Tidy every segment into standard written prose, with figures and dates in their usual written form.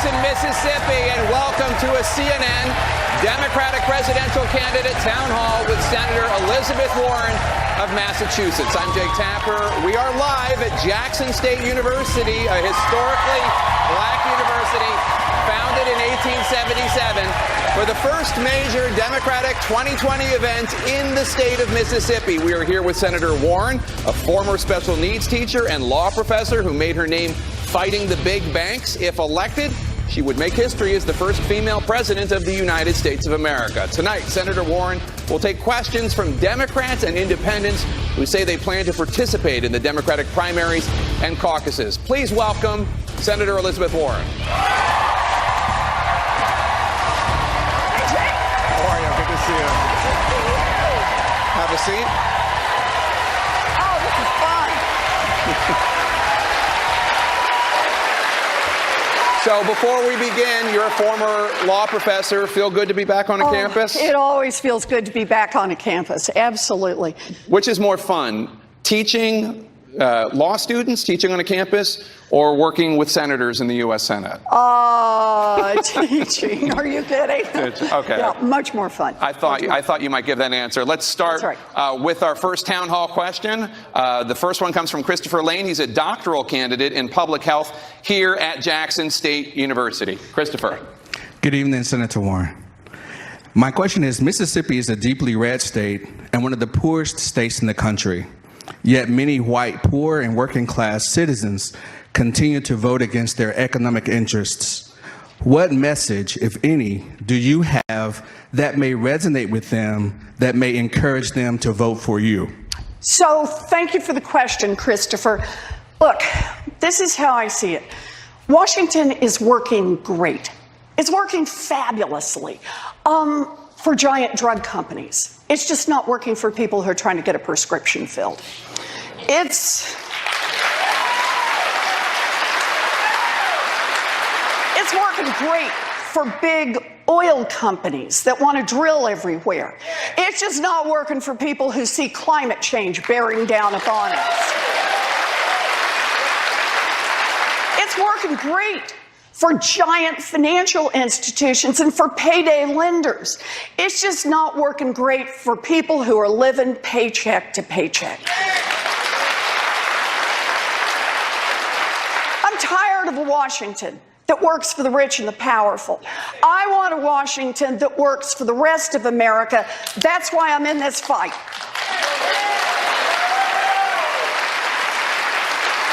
Jackson, Mississippi, and welcome to a CNN Democratic presidential candidate town hall with Senator Elizabeth Warren of Massachusetts. I'm Jake Tapper. We are live at Jackson State University, a historically black university founded in 1877, for the first major Democratic 2020 event in the state of Mississippi. We are here with Senator Warren, a former special needs teacher and law professor who made her name fighting the big banks. If elected, she would make history as the first female president of the United States of America. Tonight, Senator Warren will take questions from Democrats and independents who say they plan to participate in the Democratic primaries and caucuses. Please welcome Senator Elizabeth Warren. How are you? Good to see you. Have a seat. Oh, this is fun. So before we begin, you're a former law professor. Feel good to be back on a campus? It always feels good to be back on a campus. Absolutely. Which is more fun, teaching law students, teaching on a campus, or working with senators in the U.S. Senate? Teaching. Are you kidding? Okay. Yeah, much more fun. I thought you might give that answer. Let's start with our first town hall question. The first one comes from Christopher Lane. He's a doctoral candidate in public health here at Jackson State University. Christopher. Good evening, Senator Warren. My question is, Mississippi is a deeply red state and one of the poorest states in the country. Yet many white, poor, and working class citizens continue to vote against their economic interests. What message, if any, do you have that may resonate with them, that may encourage them to vote for you? So thank you for the question, Christopher. Look, this is how I see it. Washington is working great. It's working fabulously for giant drug companies. It's just not working for people who are trying to get a prescription filled. It's working great for big oil companies that want to drill everywhere. It's just not working for people who see climate change bearing down upon us. It's working great for giant financial institutions and for payday lenders. It's just not working great for people who are living paycheck to paycheck. I'm tired of a Washington that works for the rich and the powerful. I want a Washington that works for the rest of America. That's why I'm in this fight.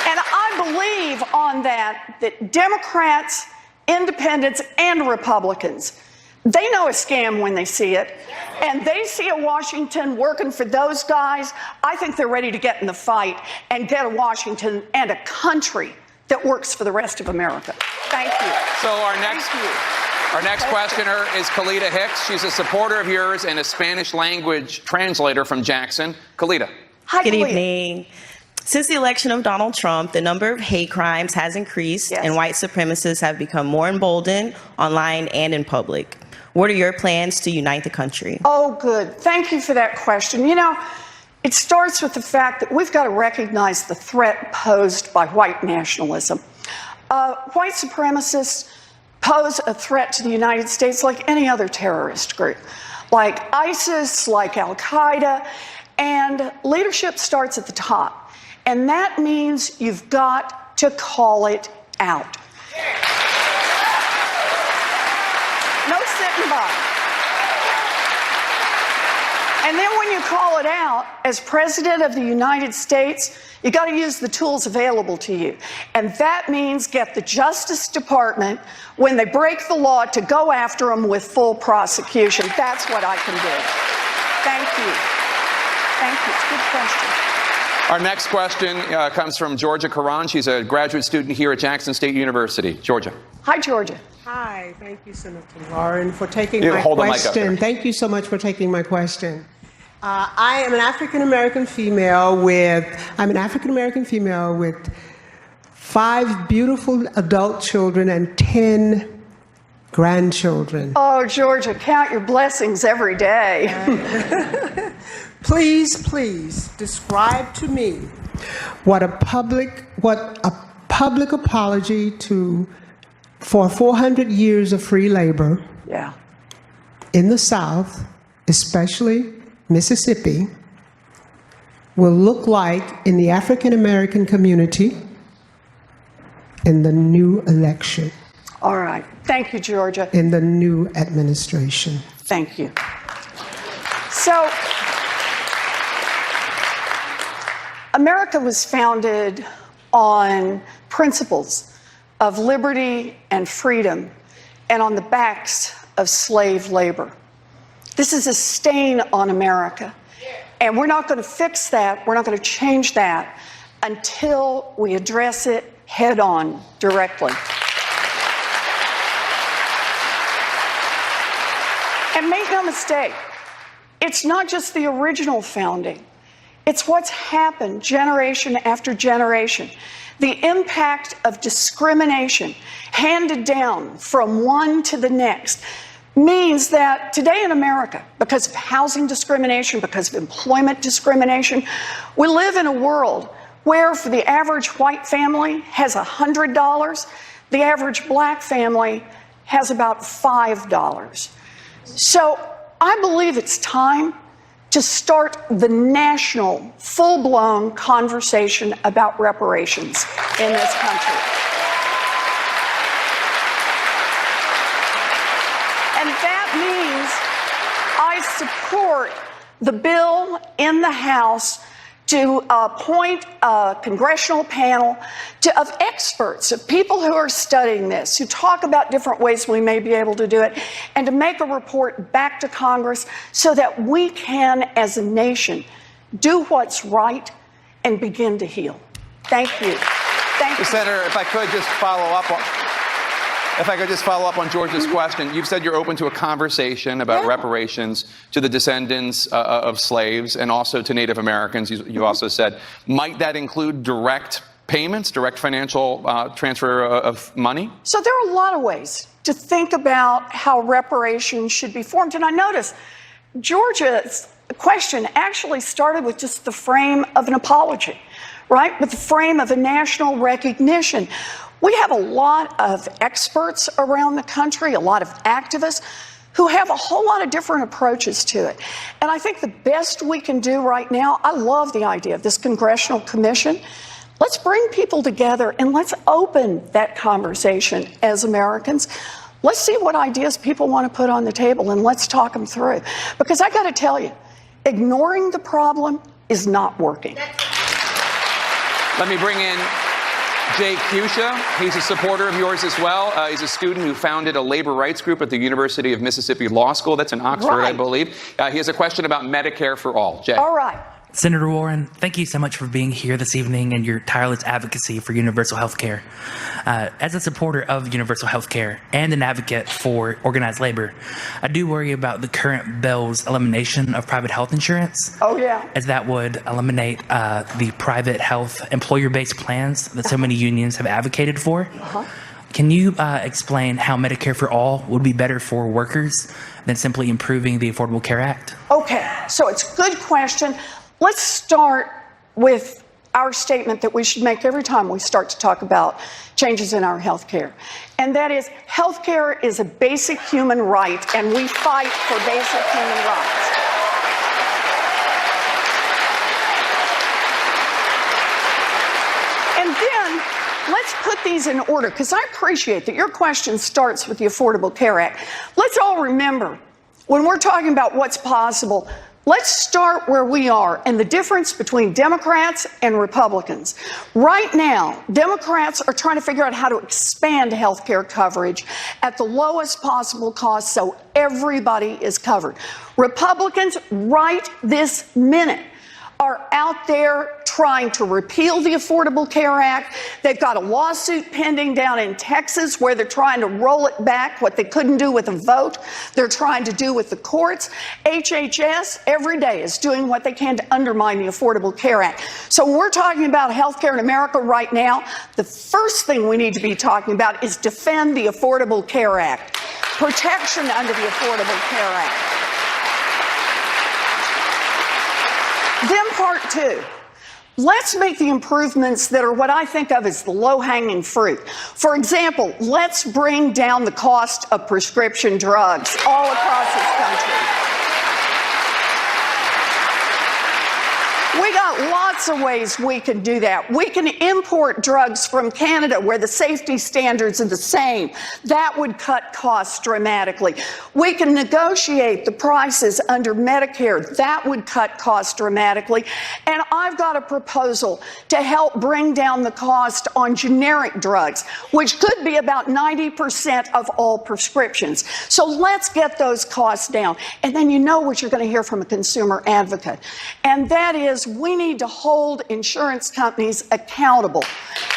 And I believe on that Democrats, independents, and Republicans, they know a scam when they see it, and they see a Washington working for those guys. I think they're ready to get in the fight and get a Washington and a country that works for the rest of America. Thank you. So our next questioner is Kalita Hicks. She's a supporter of yours and a Spanish language translator from Jackson. Kalita. Hi, Good Kalita. evening. Since the election of Donald Trump, the number of hate crimes has increased, and white supremacists have become more emboldened online and in public. What are your plans to unite the country? Oh, good. Thank you for that question. You know, it starts with the fact that we've got to recognize the threat posed by white nationalism. White supremacists pose a threat to the United States like any other terrorist group, like ISIS, like Al-Qaeda, and leadership starts at the top. And that means you've got to call it out. No sitting by. And then when you call it out, as President of the United States, you got to use the tools available to you. And that means get the Justice Department, when they break the law, to go after them with full prosecution. That's what I can do. Thank you. Thank you. It's a good question. Our next question comes from Georgia Caron. She's a graduate student here at Jackson State University. Georgia. Hi, Georgia. Hi. Thank you, Senator Warren, for taking my question. Thank you so much for taking my question. I am an African-American female with 5 beautiful adult children and 10 grandchildren. Oh, Georgia, count your blessings every day. Please describe to me what a public apology to for 400 years of free labor Yeah. in the South, especially Mississippi, will look like in the African American community in the new election, All right. Thank you, Georgia. in the new administration. Thank you. So, America was founded on principles of liberty and freedom and on the backs of slave labor. This is a stain on America. And we're not going to fix that, we're not going to change that until we address it head on directly. And make no mistake, it's not just the original founding. It's what's happened generation after generation. The impact of discrimination handed down from one to the next means that today in America, because of housing discrimination, because of employment discrimination, we live in a world where for the average white family has $100, the average black family has about $5. So I believe it's time to start the national, full-blown conversation about reparations in this country. And that means I support the bill in the House to appoint a congressional panel of experts, of people who are studying this, who talk about different ways we may be able to do it, and to make a report back to Congress so that we can, as a nation, do what's right and begin to heal. Thank you. Thank you. Senator, if I could just follow up on George's question. You've said you're open to a conversation about reparations to the descendants of slaves and also to Native Americans. You also said, might that include direct payments, direct financial transfer of money? So there are a lot of ways to think about how reparations should be formed. And I notice Georgia's question actually started with just the frame of an apology, right? With the frame of a national recognition. We have a lot of experts around the country, a lot of activists who have a whole lot of different approaches to it. And I think the best we can do right now, I love the idea of this congressional commission. Let's bring people together and let's open that conversation as Americans. Let's see what ideas people want to put on the table and let's talk them through. Because I got to tell you, ignoring the problem is not working. Let me bring in Jake Fuchsia. He's a supporter of yours as well. He's a student who founded a labor rights group at the University of Mississippi Law School. That's in Oxford, I believe. He has a question about Medicare for all. Jake. All right. Senator Warren, thank you so much for being here this evening and your tireless advocacy for universal health care. As a supporter of universal health care and an advocate for organized labor, I do worry about the current bill's elimination of private health insurance. Oh, yeah. As that would eliminate the private health employer-based plans that so many unions have advocated for. Can you explain how Medicare for all would be better for workers than simply improving the Affordable Care Act? Okay, so it's a good question. Let's start with our statement that we should make every time we start to talk about changes in our health care. And that is, health care is a basic human right, and we fight for basic human rights. And then let's put these in order, because I appreciate that your question starts with the Affordable Care Act. Let's all remember, when we're talking about what's possible, let's start where we are and the difference between Democrats and Republicans. Right now, Democrats are trying to figure out how to expand health care coverage at the lowest possible cost so everybody is covered. Republicans, right this minute, are out there trying to repeal the Affordable Care Act. They've got a lawsuit pending down in Texas where they're trying to roll it back, what they couldn't do with a vote. They're trying to do with the courts. HHS every day is doing what they can to undermine the Affordable Care Act. So when we're talking about health care in America right now, the first thing we need to be talking about is defend the Affordable Care Act, protection under the Affordable Care Act. Then part two, let's make the improvements that are what I think of as the low-hanging fruit. For example, let's bring down the cost of prescription drugs all across this country. We got lots of ways we can do that. We can import drugs from Canada where the safety standards are the same. That would cut costs dramatically. We can negotiate the prices under Medicare. That would cut costs dramatically. And I've got a proposal to help bring down the cost on generic drugs, which could be about 90% of all prescriptions. So let's get those costs down. And then you know what you're going to hear from a consumer advocate. And that is, we need to hold insurance companies accountable.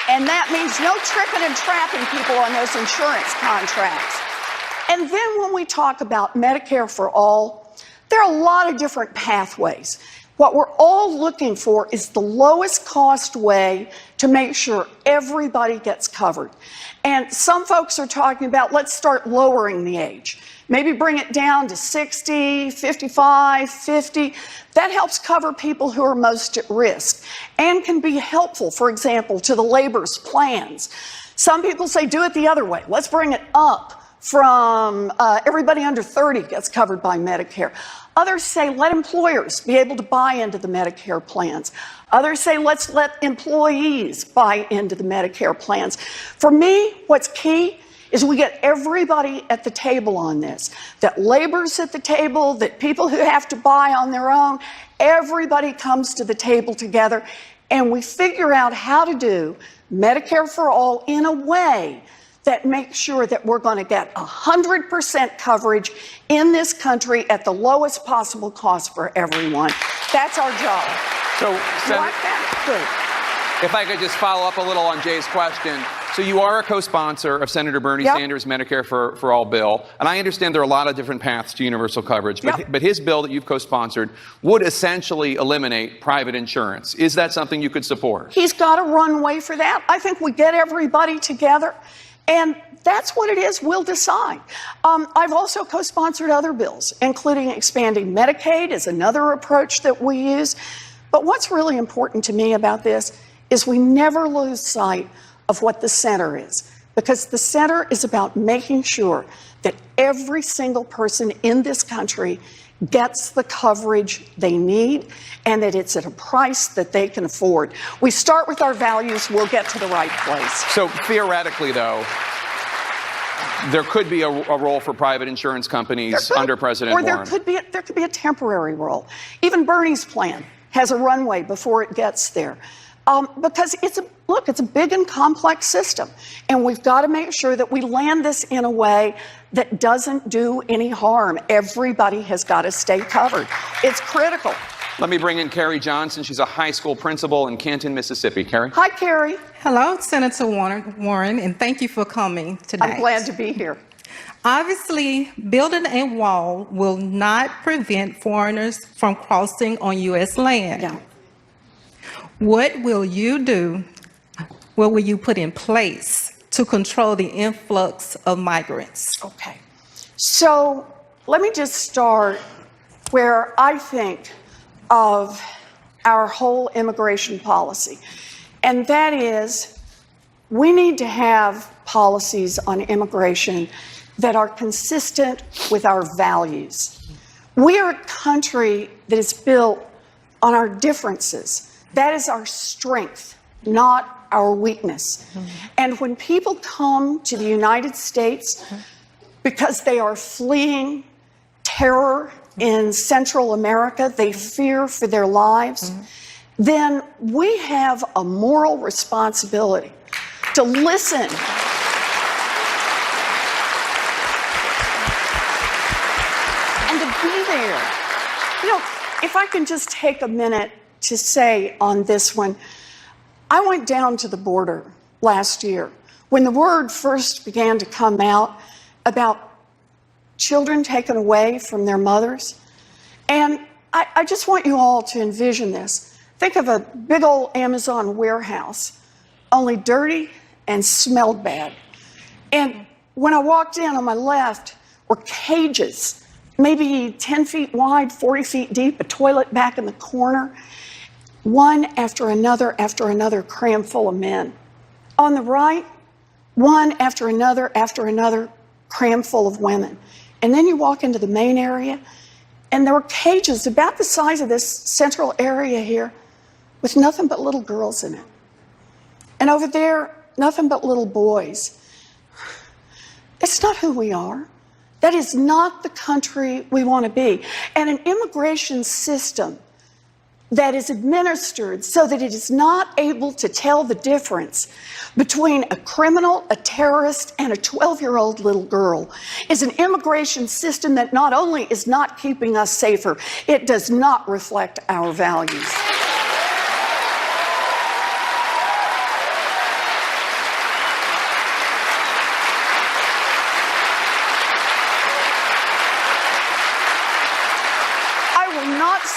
And that means no tricking and trapping people on those insurance contracts. And then when we talk about Medicare for all, there are a lot of different pathways. What we're all looking for is the lowest cost way to make sure everybody gets covered. And some folks are talking about, let's start lowering the age. Maybe bring it down to 60, 55, 50. That helps cover people who are most at risk and can be helpful, for example, to the labor's plans. Some people say do it the other way. Let's bring it up from everybody under 30 gets covered by Medicare. Others say let employers be able to buy into the Medicare plans. Others say let's let employees buy into the Medicare plans. For me, what's key is we get everybody at the table on this, that labor's at the table, that people who have to buy on their own, everybody comes to the table together, and we figure out how to do Medicare for all in a way that makes sure that we're going to get 100% coverage in this country at the lowest possible cost for everyone. That's our job. So, like that? Good. If I could just follow up a little on Jay's question. So you are a co-sponsor of Senator Bernie Sanders' Medicare for All bill. And I understand there are a lot of different paths to universal coverage. But his bill that you've co-sponsored would essentially eliminate private insurance. Is that something you could support? He's got a runway for that. I think we get everybody together. And that's what it is. We'll decide. I've also co-sponsored other bills, including expanding Medicaid is another approach that we use. But what's really important to me about this is we never lose sight of what the center is, because the center is about making sure that every single person in this country gets the coverage they need and that it's at a price that they can afford. We start with our values, we'll get to the right place. So theoretically, though, there could be a role for private insurance companies under President Warren. Or there could be a temporary role. Even Bernie's plan has a runway before it gets there. Because it's a big and complex system, and we've got to make sure that we land this in a way that doesn't do any harm. Everybody has got to stay covered. It's critical. Let me bring in Carrie Johnson. She's a high school principal in Canton, Mississippi. Carrie? Hi, Carrie. Hello, Senator Warren, and thank you for coming tonight. I'm glad to be here. Obviously, building a wall will not prevent foreigners from crossing on U.S. land. Yeah. What will you do? What will you put in place to control the influx of migrants? Okay. So let me just start where I think of our whole immigration policy. And that is, we need to have policies on immigration that are consistent with our values. We are a country that is built on our differences. That is our strength, not our weakness. And when people come to the United States because they are fleeing terror in Central America, they fear for their lives, then we have a moral responsibility to listen and to be there. You know, if I can just take a minute to say on this one, I went down to the border last year when the word first began to come out about children taken away from their mothers. And I just want you all to envision this. Think of a big old Amazon warehouse, only dirty and smelled bad. And when I walked in, on my left were cages, maybe 10 feet wide, 40 feet deep, a toilet back in the corner. one after another crammed full of men. On the right, one after another crammed full of women. And then you walk into the main area, and there were cages about the size of this central area here with nothing but little girls in it. And over there, nothing but little boys. It's not who we are. That is not the country we want to be. And an immigration system that is administered so that it is not able to tell the difference between a criminal, a terrorist, and a 12-year-old little girl is an immigration system that not only is not keeping us safer, it does not reflect our values.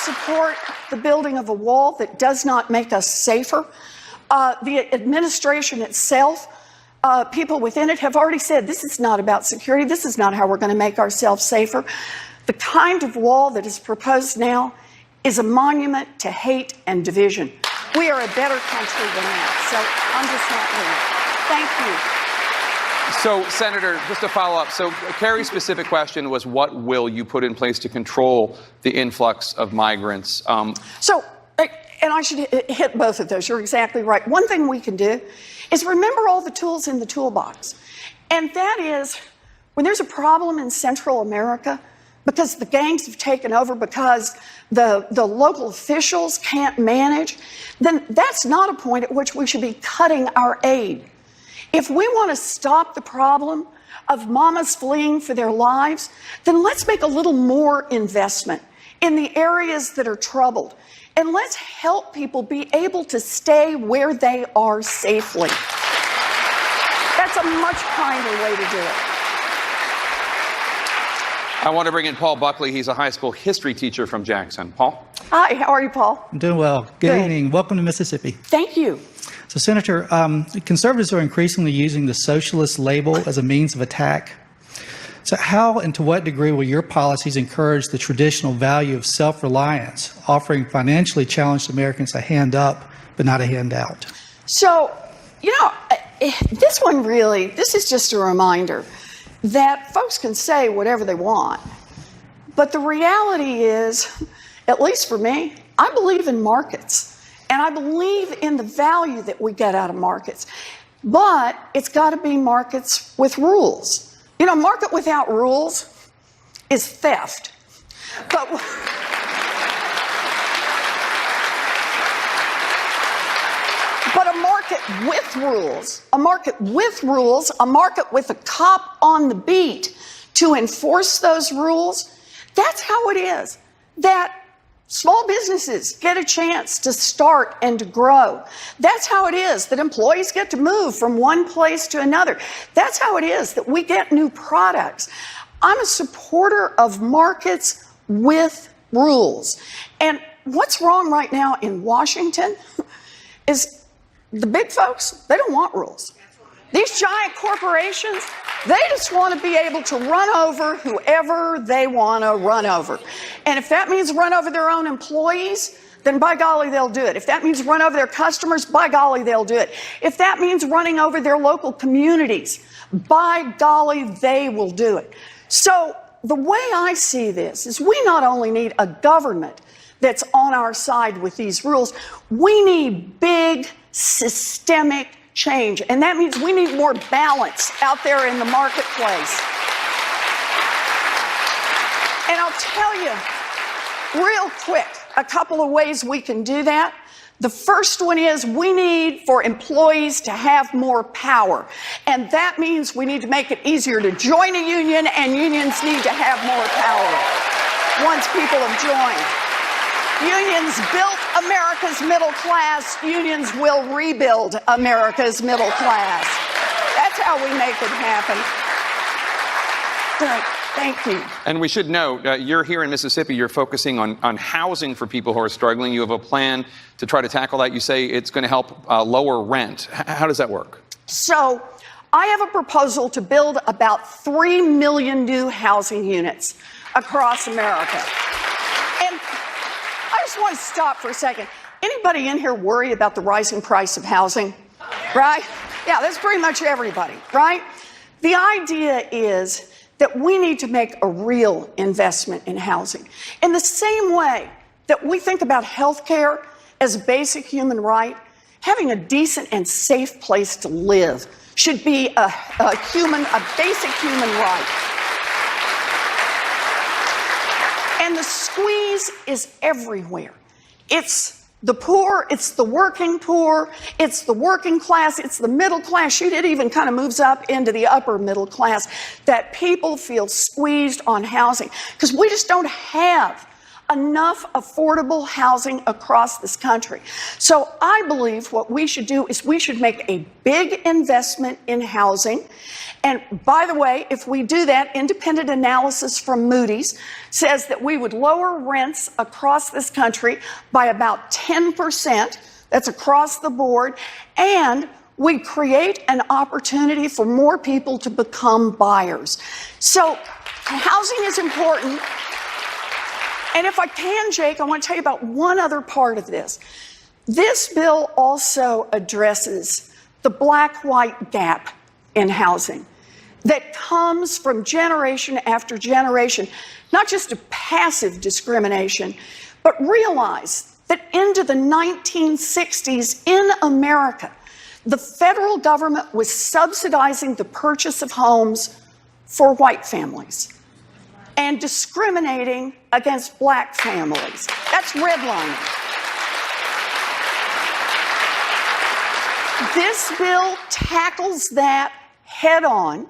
Support the building of a wall that does not make us safer. The administration itself, people within it have already said this is not about security. This is not how we're going to make ourselves safer. The kind of wall that is proposed now is a monument to hate and division. We are a better country than that. So I'm just not willing. Thank you. So, Senator, just to follow up, so Kerry's specific question was, what will you put in place to control the influx of migrants? And I should hit both of those. You're exactly right. One thing we can do is remember all the tools in the toolbox. And that is, when there's a problem in Central America, because the gangs have taken over, because the local officials can't manage, then that's not a point at which we should be cutting our aid. If we want to stop the problem of mamas fleeing for their lives, then let's make a little more investment in the areas that are troubled. And let's help people be able to stay where they are safely. That's a much kinder way to do it. I want to bring in Paul Buckley. He's a high school history teacher from Jackson. Paul? Hi, how are you, Paul? I'm doing well. Good evening. Welcome to Mississippi. Thank you. So, Senator, conservatives are increasingly using the socialist label as a means of attack. So how and to what degree will your policies encourage the traditional value of self-reliance, offering financially challenged Americans a hand up, but not a handout? So, this is just a reminder that folks can say whatever they want. But the reality is, at least for me, I believe in markets. And I believe in the value that we get out of markets. But it's got to be markets with rules. Market without rules is theft. But a market with rules, a market with a cop on the beat to enforce those rules, that's how it is. That small businesses get a chance to start and to grow. That's how it is that employees get to move from one place to another. That's how it is that we get new products. I'm a supporter of markets with rules. And what's wrong right now in Washington is the big folks, they don't want rules. These giant corporations, they just want to be able to run over whoever they want to run over. And if that means run over their own employees, then by golly, they'll do it. If that means run over their customers, by golly, they'll do it. If that means running over their local communities, by golly, they will do it. So the way I see this is we not only need a government that's on our side with these rules, we need big, systemic change. And that means we need more balance out there in the marketplace. And I'll tell you real quick a couple of ways we can do that. The first one is we need for employees to have more power. And that means we need to make it easier to join a union, and unions need to have more power once people have joined. Unions built America's middle class. Unions will rebuild America's middle class. That's how we make it happen. Thank you. And we should note, you're here in Mississippi, you're focusing on housing for people who are struggling. You have a plan to try to tackle that. You say it's going to help lower rent. How does that work? So I have a proposal to build about 3 million new housing units across America. And I just want to stop for a second. Anybody in here worry about the rising price of housing? Right? Yeah, that's pretty much everybody, right? The idea is that we need to make a real investment in housing. In the same way that we think about health care as a basic human right, having a decent and safe place to live should be a basic human right. And the squeeze is everywhere. It's the poor, it's the working poor, it's the working class, it's the middle class. Shoot, it even kind of moves up into the upper middle class, that people feel squeezed on housing because we just don't have enough affordable housing across this country. So I believe what we should do is we should make a big investment in housing. And by the way, if we do that, independent analysis from Moody's says that we would lower rents across this country by about 10%. That's across the board. And we create an opportunity for more people to become buyers. So housing is important. And if I can, Jake, I want to tell you about one other part of this. This bill also addresses the black-white gap in housing that comes from generation after generation, not just of passive discrimination, but realize that into the 1960s in America, the federal government was subsidizing the purchase of homes for white families and discriminating against black families. That's redlining. This bill tackles that head on,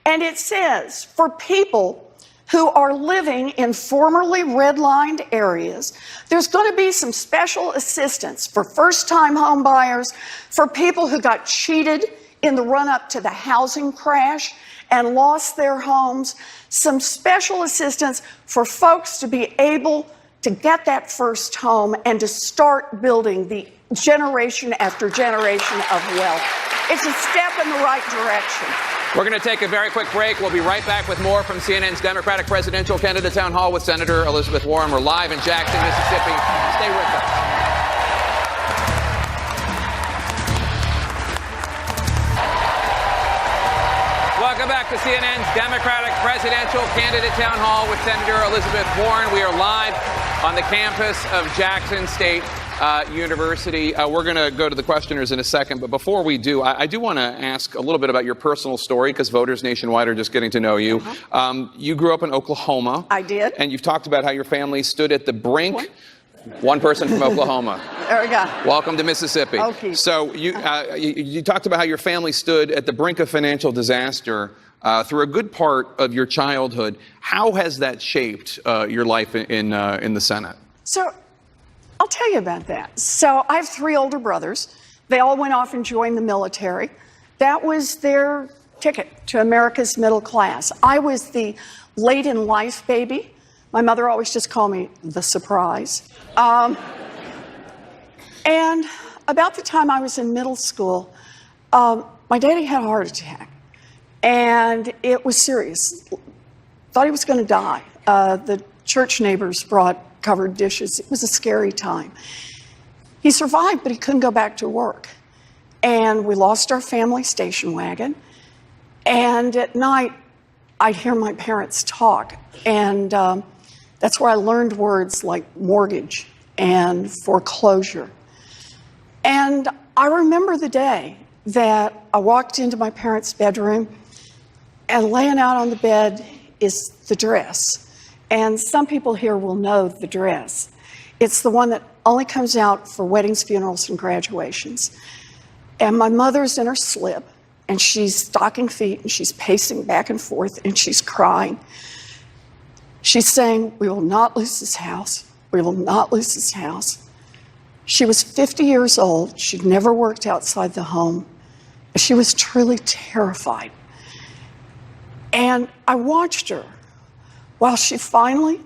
and it says for people who are living in formerly redlined areas, there's going to be some special assistance for first-time home buyers, for people who got cheated in the run-up to the housing crash and lost their homes, some special assistance for folks to be able to get that first home and to start building the generation after generation of wealth. It's a step in the right direction. We're going to take a very quick break. We'll be right back with more from CNN's Democratic Presidential Candidate Town Hall with Senator Elizabeth Warren. We're live in Jackson, Mississippi. Stay with us. Welcome back to CNN's Democratic Presidential Candidate Town Hall with Senator Elizabeth Warren. We are live on the campus of Jackson State University. We're going to go to the questioners in a second, but before we do, I do want to ask a little bit about your personal story because voters nationwide are just getting to know you. You grew up in Oklahoma. I did. And you've talked about how your family stood at the brink. One person from Oklahoma. There we go. Welcome to Mississippi. Okay. So you talked about how your family stood at the brink of financial disaster through a good part of your childhood. How has that shaped your life in the Senate? So I'll tell you about that. So I have 3 older brothers. They all went off and joined the military. That was their ticket to America's middle class. I was the late in life baby. My mother always just called me the surprise. And about the time I was in middle school, my daddy had a heart attack. And it was serious. Thought he was going to die. The church neighbors brought covered dishes. It was a scary time. He survived, but he couldn't go back to work. And we lost our family station wagon. And at night, I'd hear my parents talk. And that's where I learned words like mortgage and foreclosure. And I remember the day that I walked into my parents' bedroom and laying out on the bed is the dress. And some people here will know the dress. It's the one that only comes out for weddings, funerals, and graduations. And my mother's in her slip, and she's stocking feet, and she's pacing back and forth, and she's crying. She's saying, "We will not lose this house. We will not lose this house." She was 50 years old. She'd never worked outside the home. She was truly terrified. And I watched her while she finally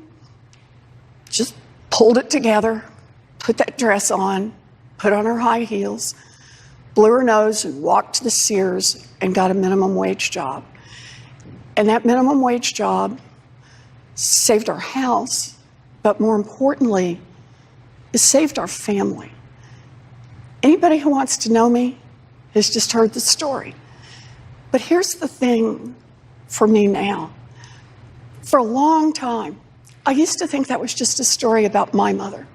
just pulled it together, put that dress on, put on her high heels, blew her nose and walked to the Sears and got a minimum wage job. And that minimum wage job saved our house, but more importantly, it saved our family. Anybody who wants to know me has just heard the story. But here's the thing for me now. For a long time, I used to think that was just a story about my mother.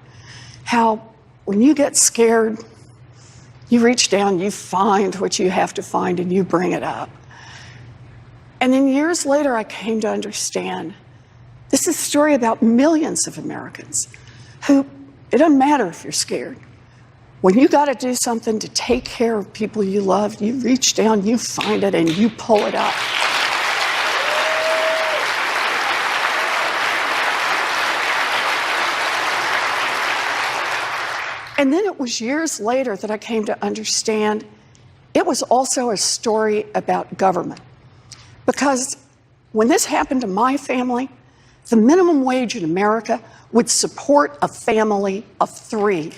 How when you get scared, you reach down, you find what you have to find, and you bring it up. And then years later, I came to understand this is a story about millions of Americans who, it doesn't matter if you're scared. When you got to do something to take care of people you love, you reach down, you find it, and you pull it up. And then it was years later that I came to understand it was also a story about government. Because when this happened to my family, the minimum wage in America would support a family of 3.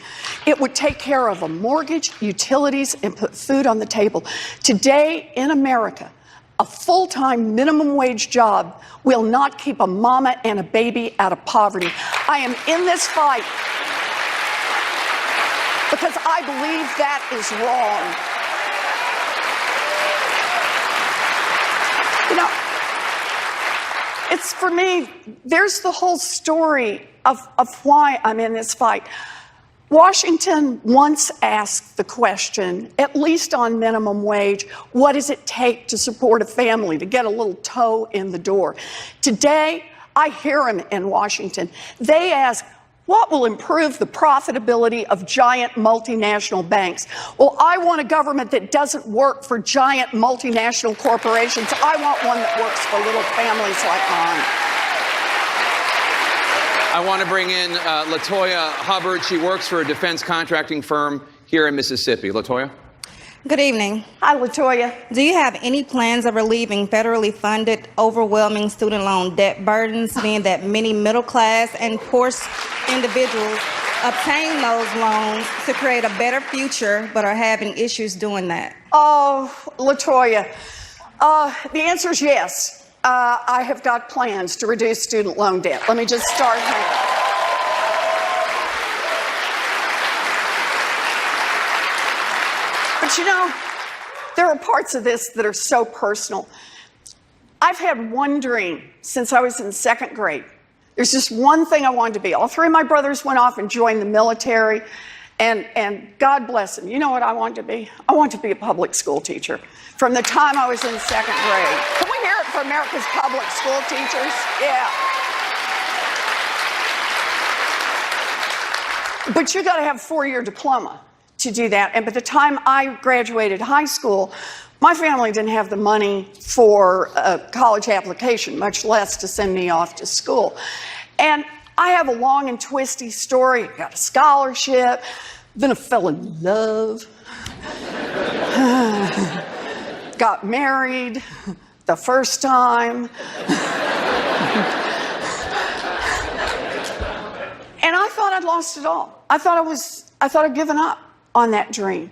It would take care of a mortgage, utilities, and put food on the table. Today in America, a full-time minimum wage job will not keep a mama and a baby out of poverty. I am in this fight because I believe that is wrong. You know, it's for me, there's the whole story of why I'm in this fight. Washington once asked the question, at least on minimum wage, what does it take to support a family, to get a little toe in the door? Today, I hear them in Washington. They ask, what will improve the profitability of giant multinational banks? Well, I want a government that doesn't work for giant multinational corporations. I want one that works for little families like mine. I want to bring in LaToya Hubbard. She works for a defense contracting firm here in Mississippi. LaToya? Good evening. Hi, LaToya. Do you have any plans of relieving federally funded, overwhelming student loan debt burdens, being that many middle class and poor individuals obtain those loans to create a better future but are having issues doing that? Oh, LaToya, the answer is yes. I have got plans to reduce student loan debt. Let me just start here. But you know, there are parts of this that are so personal. I've had one dream since I was in 2nd grade. There's just one thing I wanted to be. All 3 of my brothers went off and joined the military, and God bless them. You know what I wanted to be? I wanted to be a public school teacher from the time I was in 2nd grade. Can we hear it for America's public school teachers? Yeah. But you got to have a 4-year diploma to do that. And by the time I graduated high school, my family didn't have the money for a college application, much less to send me off to school. And I have a long and twisty story. Got a scholarship, then I fell in love, got married the first time. And I thought I'd lost it all. I thought I'd given up on that dream.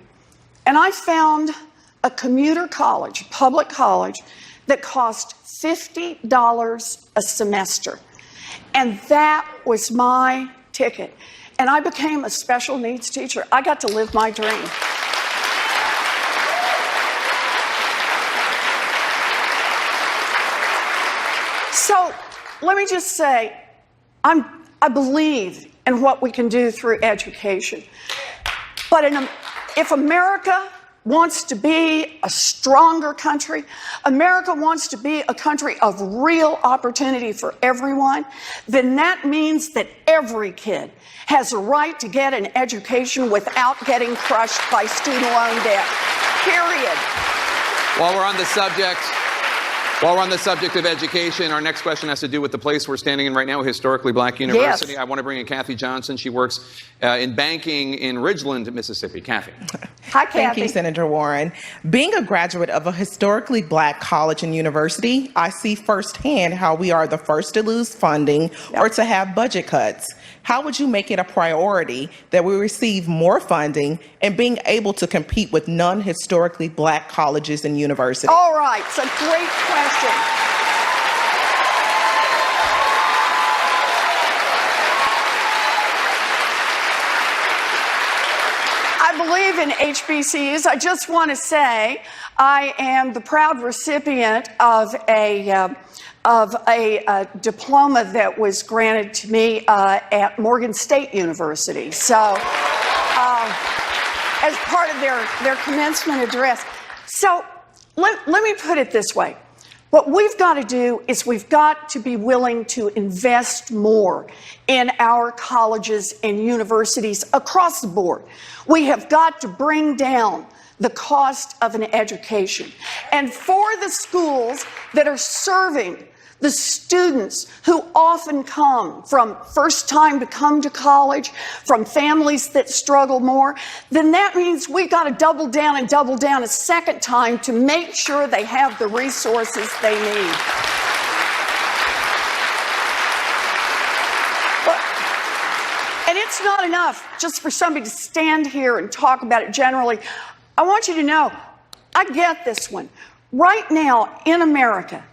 And I found a commuter college, public college, that cost $50 a semester. And that was my ticket. And I became a special needs teacher. I got to live my dream. So let me just say, I believe in what we can do through education. But if America wants to be a stronger country, America wants to be a country of real opportunity for everyone, then that means that every kid has a right to get an education without getting crushed by student loan debt. Period. While we're on the subject of education, our next question has to do with the place we're standing in right now, Historically Black University. Yes. I want to bring in Kathy Johnson. She works in banking in Ridgeland, Mississippi. Kathy. Hi, Kathy. Thank you, Senator Warren. Being a graduate of a historically black college and university, I see firsthand how we are the first to lose funding or to have budget cuts. How would you make it a priority that we receive more funding and being able to compete with non-historically black colleges and universities? All right, it's a great question. I believe in HBCUs. I just want to say I am the proud recipient of a diploma that was granted to me at Morgan State University. So, as part of their commencement address. So, let me put it this way. What we've got to do is we've got to be willing to invest more in our colleges and universities across the board. We have got to bring down the cost of an education. And for the schools that are serving the students who often come from first time to come to college, from families that struggle more, then that means we got to double down a second time to make sure they have the resources they need. And it's not enough just for somebody to stand here and talk about it generally. I want you to know, I get this one. Right now in America,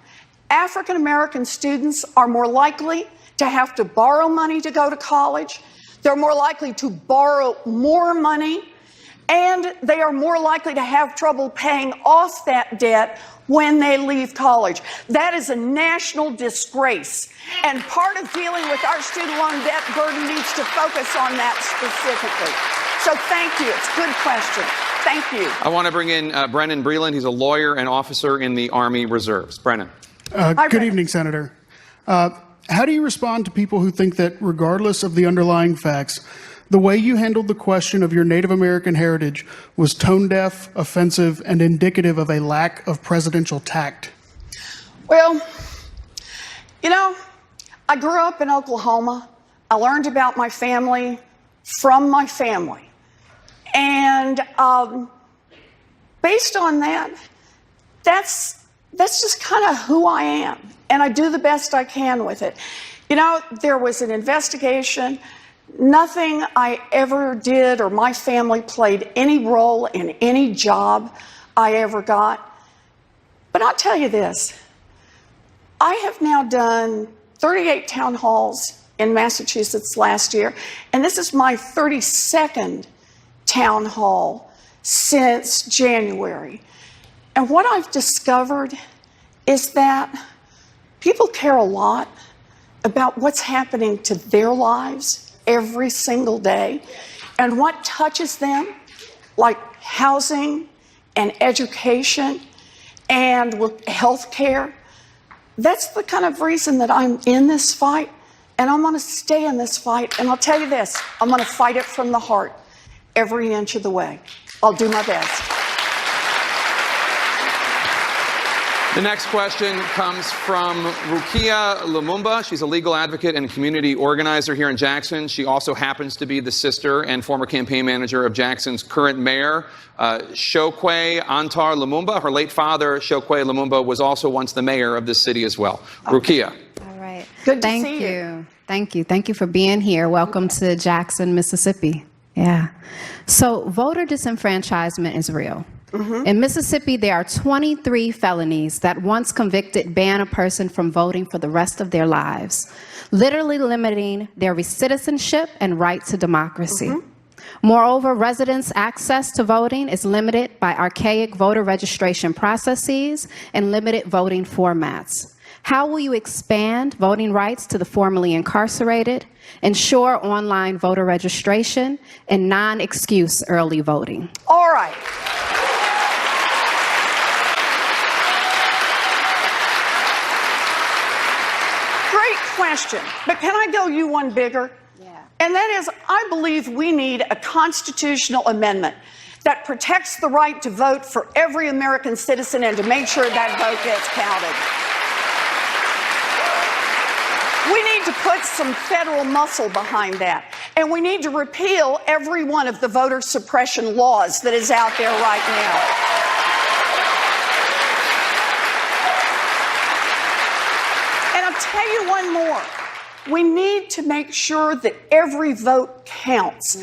African American students are more likely to have to borrow money to go to college. They're more likely to borrow more money, and they are more likely to have trouble paying off that debt when they leave college. That is a national disgrace, and part of dealing with our student loan debt burden needs to focus on that specifically. So thank you. It's a good question. Thank you. I want to bring in Brennan Breland. He's a lawyer and officer in the Army Reserves. Brennan. Good evening, Senator. How do you respond to people who think that regardless of the underlying facts, the way you handled the question of your Native American heritage was tone-deaf, offensive, and indicative of a lack of presidential tact? Well, you know, I grew up in Oklahoma. I learned about my family from my family. And based on that, that's just kind of who I am. And I do the best I can with it. You know, there was an investigation. Nothing I ever did or my family played any role in any job I ever got. But I'll tell you this. I have now done 38 town halls in Massachusetts last year, and this is my 32nd town hall since January. And what I've discovered is that people care a lot about what's happening to their lives every single day and what touches them, like housing and education and health care. That's the kind of reason that I'm in this fight, and I'm going to stay in this fight. And I'll tell you this, I'm going to fight it from the heart every inch of the way. I'll do my best. The next question comes from Rukia Lumumba. She's a legal advocate and community organizer here in Jackson. She also happens to be the sister and former campaign manager of Jackson's current mayor, Chokwe Antar Lumumba. Her late father, Chokwe Lumumba, was also once the mayor of this city as well. Rukia. All right. Good to see you. Thank you. Thank you for being here. Welcome to Jackson, Mississippi. Yeah. So voter disenfranchisement is real. In Mississippi, there are 23 felonies that once convicted ban a person from voting for the rest of their lives, literally limiting their citizenship and right to democracy. Moreover, residents' access to voting is limited by archaic voter registration processes and limited voting formats. How will you expand voting rights to the formerly incarcerated, ensure online voter registration, and non-excuse early voting? All right. Question, but can I go you one bigger? Yeah. And that is, I believe we need a constitutional amendment that protects the right to vote for every American citizen and to make sure that vote gets counted. We need to put some federal muscle behind that. And we need to repeal every one of the voter suppression laws that is out there right now. Tell you one more. We need to make sure that every vote counts.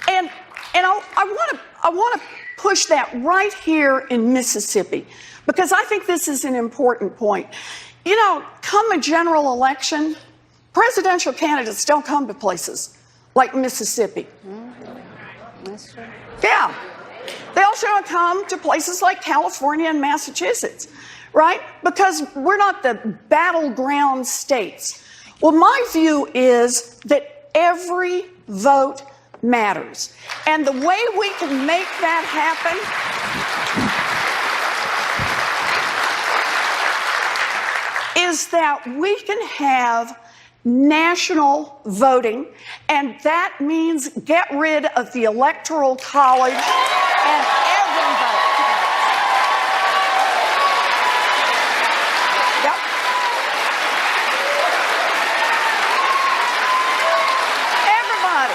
And I want to push that right here in Mississippi, because I think this is an important point. You know, come a general election, presidential candidates don't come to places like Mississippi. Yeah. They also don't come to places like California and Massachusetts, right? Because we're not the battleground states. Well, my view is that every vote matters. And the way we can make that happen is that we can have national voting, and that means get rid of the Electoral College and every vote. Yep. Everybody.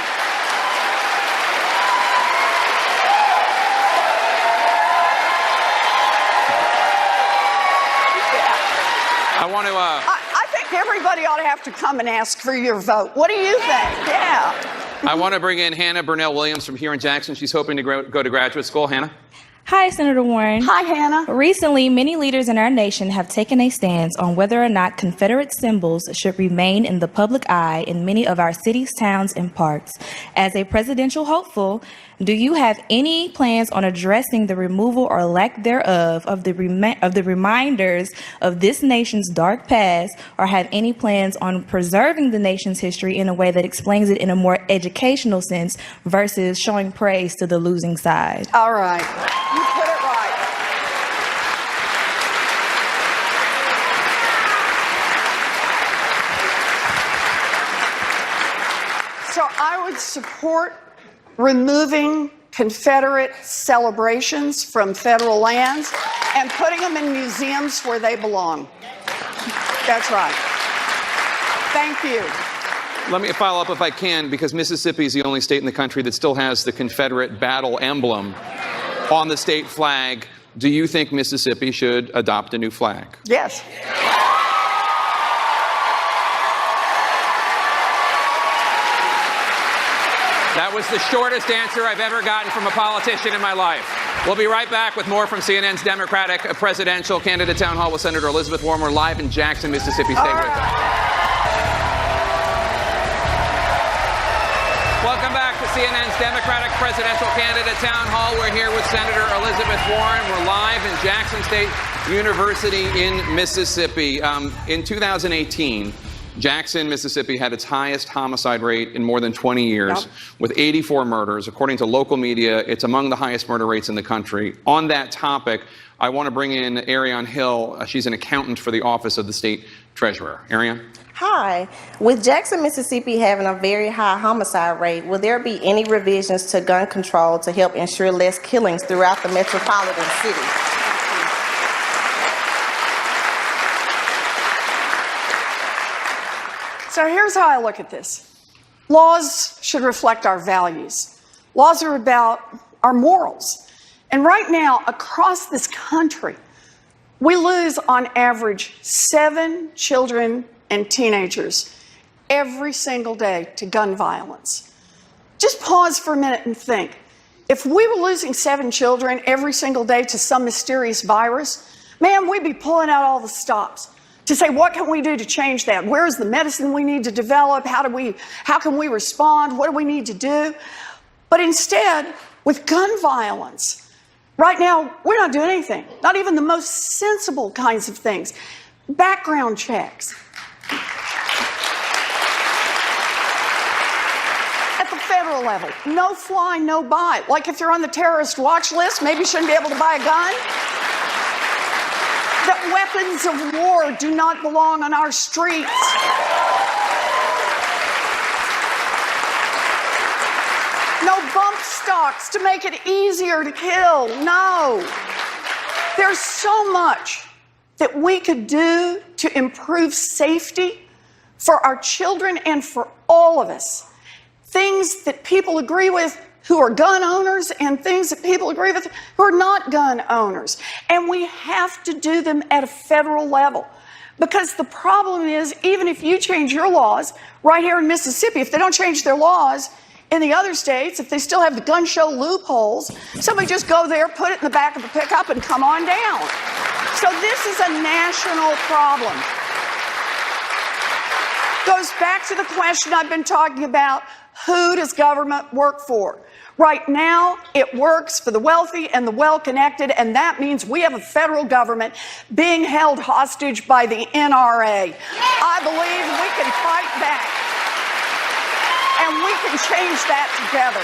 I want to. I think everybody ought to have to come and ask for your vote. What do you think? Yeah. I want to bring in Hannah Burnell-Williams from here in Jackson. She's hoping to go to graduate school. Hannah? Hi, Senator Warren. Hi, Hannah. Recently, many leaders in our nation have taken a stance on whether or not Confederate symbols should remain in the public eye in many of our cities, towns, and parks. As a presidential hopeful, do you have any plans on addressing the removal or lack thereof of the reminders of this nation's dark past, or have any plans on preserving the nation's history in a way that explains it in a more educational sense versus showing praise to the losing side? All right. You put it right. So I would support removing Confederate celebrations from federal lands and putting them in museums where they belong. That's right. Thank you. Let me follow up if I can, because Mississippi is the only state in the country that still has the Confederate battle emblem on the state flag. Do you think Mississippi should adopt a new flag? Yes. That was the shortest answer I've ever gotten from a politician in my life. We'll be right back with more from CNN's Democratic presidential candidate town hall with Senator Elizabeth Warren. We're live in Jackson, Mississippi. Stay with us. Welcome back to CNN's Democratic presidential candidate town hall. We're here with Senator Elizabeth Warren. We're live in Jackson State University in Mississippi. In 2018, Jackson, Mississippi had its highest homicide rate in more than 20 years, with 84 murders. According to local media, it's among the highest murder rates in the country. On that topic, I want to bring in Ariane Hill. She's an accountant for the Office of the State Treasurer. Ariane? Hi. With Jackson, Mississippi having a very high homicide rate, will there be any revisions to gun control to help ensure less killings throughout the metropolitan city? So here's how I look at this. Laws should reflect our values. Laws are about our morals. And right now, across this country, we lose on average 7 children and teenagers every single day to gun violence. Just pause for a minute and think. If we were losing 7 children every single day to some mysterious virus, man, we'd be pulling out all the stops to say, what can we do to change that? Where's the medicine we need to develop? How can we respond? What do we need to do? But instead, with gun violence, right now, we're not doing anything. Not even the most sensible kinds of things. Background checks. At the federal level, no fly, no buy. Like if you're on the terrorist watch list, maybe you shouldn't be able to buy a gun. That weapons of war do not belong on our streets. No bump stocks to make it easier to kill. No. There's so much that we could do to improve safety for our children and for all of us. Things that people agree with who are gun owners and things that people agree with who are not gun owners. And we have to do them at a federal level. Because the problem is, even if you change your laws right here in Mississippi, if they don't change their laws in the other states, if they still have the gun show loopholes, somebody just go there, put it in the back of the pickup, and come on down. So this is a national problem. Goes back to the question I've been talking about, who does government work for? Right now, it works for the wealthy and the well-connected, and that means we have a federal government being held hostage by the NRA. I believe we can fight back, and we can change that together.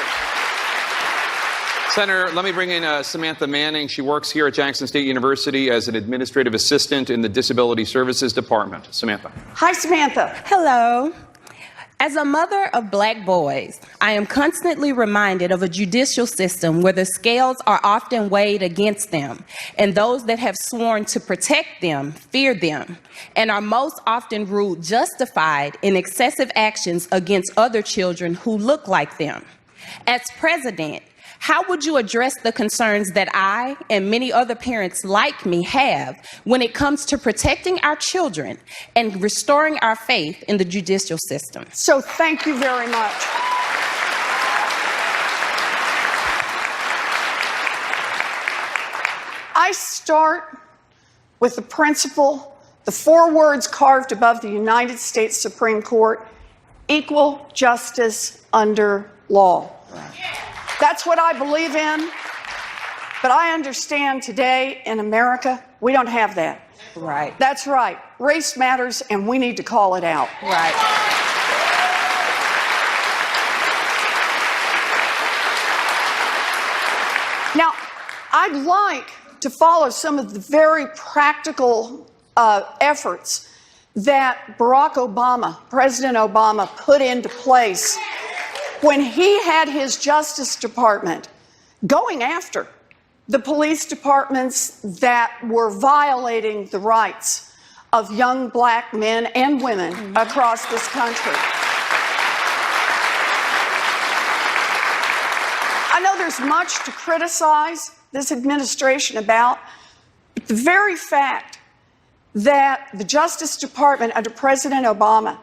Senator, let me bring in Samantha Manning. She works here at Jackson State University as an administrative assistant in the Disability Services Department. Samantha. Hi, Samantha. Hello. As a mother of Black boys, I am constantly reminded of a judicial system where the scales are often weighed against them, and those that have sworn to protect them fear them, and are most often ruled justified in excessive actions against other children who look like them. As president, how would you address the concerns that I and many other parents like me have when it comes to protecting our children and restoring our faith in the judicial system? So thank you very much. I start with the principle, the 4 words carved above the United States Supreme Court: equal justice under law. That's what I believe in, but I understand today in America, we don't have that. Right. That's right. Race matters, and we need to call it out. Right. Now, I'd like to follow some of the very practical efforts that Barack Obama, President Obama, put into place when he had his Justice Department going after the police departments that were violating the rights of young Black men and women across this country. I know there's much to criticize this administration about, but the very fact that the Justice Department under President Obama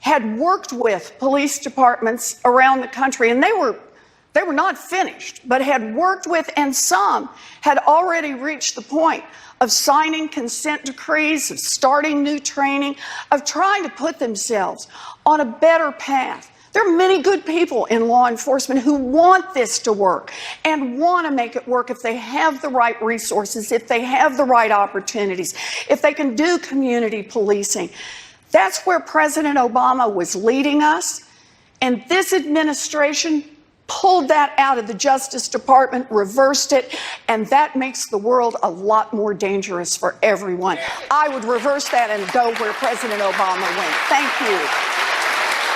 had worked with police departments around the country, and they were not finished, but had worked with, and some had already reached the point of signing consent decrees, of starting new training, of trying to put themselves on a better path. There are many good people in law enforcement who want this to work and want to make it work if they have the right resources, if they have the right opportunities, if they can do community policing. That's where President Obama was leading us, and this administration pulled that out of the Justice Department, reversed it, and that makes the world a lot more dangerous for everyone. I would reverse that and go where President Obama went. Thank you.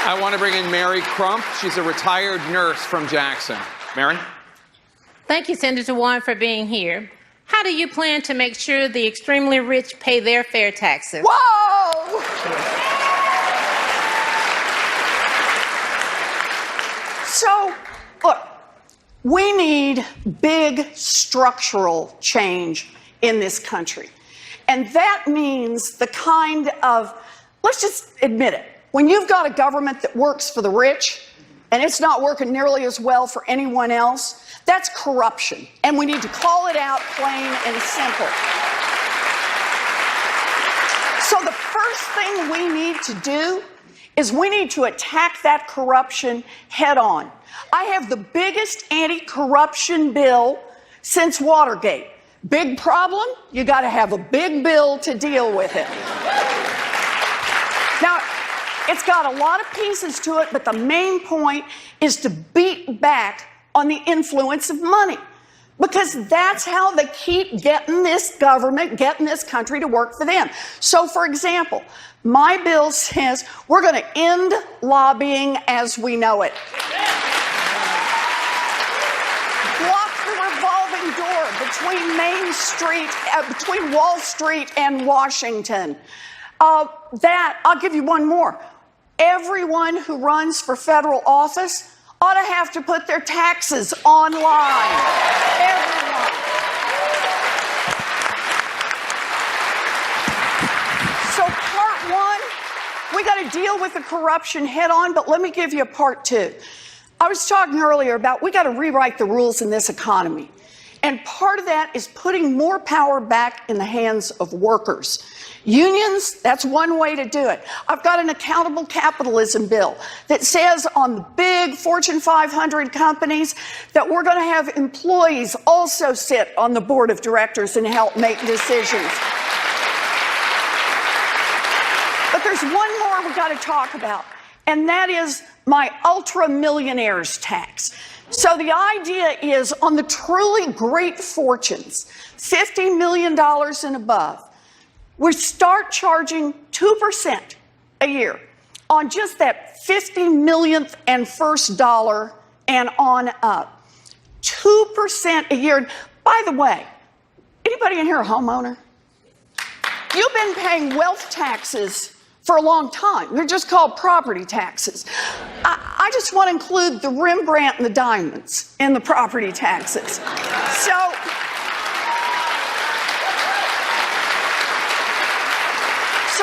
I want to bring in Mary Crump. She's a retired nurse from Jackson. Mary? Thank you, Senator Warren, for being here. How do you plan to make sure the extremely rich pay their fair taxes? Whoa! So, look, we need big structural change in this country. And that means the kind of, let's just admit it, when you've got a government that works for the rich and it's not working nearly as well for anyone else, that's corruption, and we need to call it out plain and simple. So the first thing we need to do is we need to attack that corruption head on. I have the biggest anti-corruption bill since Watergate. Big problem? You got to have a big bill to deal with it. Now, it's got a lot of pieces to it, but the main point is to beat back on the influence of money, because that's how they keep getting this government, getting this country to work for them. So, for example, my bill says we're going to end lobbying as we know it. Block the revolving door between Main Street, between Wall Street and Washington. I'll give you one more. Everyone who runs for federal office ought to have to put their taxes online. Everyone. So part one, we got to deal with the corruption head on, but let me give you a part two. I was talking earlier about we got to rewrite the rules in this economy. And part of that is putting more power back in the hands of workers. Unions, that's one way to do it. I've got an accountable capitalism bill that says on the big Fortune 500 companies that we're going to have employees also sit on the board of directors and help make decisions. But there's one more we got to talk about, and that is my ultra millionaires tax. So the idea is on the truly great fortunes, $50 million and above, we start charging 2% a year on just that 50 millionth and first dollar and on up. 2% a year. By the way, anybody in here a homeowner? You've been paying wealth taxes for a long time. They're just called property taxes. I just want to include the Rembrandt and the diamonds in the property taxes. So